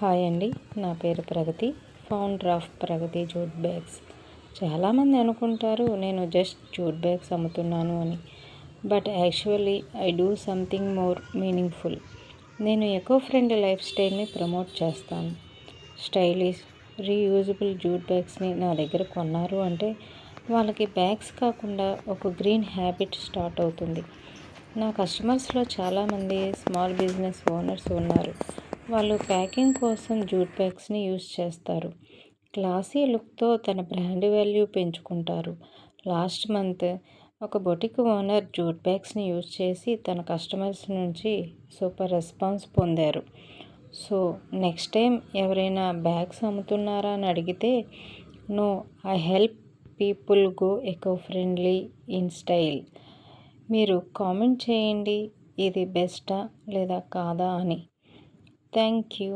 Hi అండి, నా పేరు Pragati, founder of Pragati jute bags. చాలామంది అనుకుంటారు నేను జస్ట్ జూట్ బ్యాగ్స్ అమ్ముతున్నాను అని. But actually I do something more meaningful. నేను ఎకో ఫ్రెండ్లీ లైఫ్ స్టైల్ని ప్రమోట్ చేస్తాను. స్టైలిష్ రీయూజబుల్ జూట్ బ్యాగ్స్ని నా దగ్గర కొన్నారు అంటే వాళ్ళకి బ్యాగ్స్ కాకుండా ఒక గ్రీన్ హ్యాబిట్ స్టార్ట్ అవుతుంది. నా కస్టమర్స్లో చాలామంది స్మాల్ బిజినెస్ ఓనర్స్ ఉన్నారు. వాళ్ళు ప్యాకింగ్ కోసం జూట్ బ్యాగ్స్ని యూజ్ చేస్తారు. క్లాసీ లుక్తో తన బ్రాండ్ వాల్యూ పెంచుకుంటారు. లాస్ట్ మంత్ ఒక బొటిక్ ఓనర్ జూట్ బ్యాగ్స్ని యూజ్ చేసి తన కస్టమర్స్ నుంచి సూపర్ రెస్పాన్స్ పొందారు. సో నెక్స్ట్ టైం ఎవరైనా బ్యాగ్స్ అమ్ముతున్నారా అని అడిగితే, no, I help people go eco friendly in style. మీరు కామెంట్ చేయండి, ఇది బెస్టా లేదా కాదా అని. Thank you.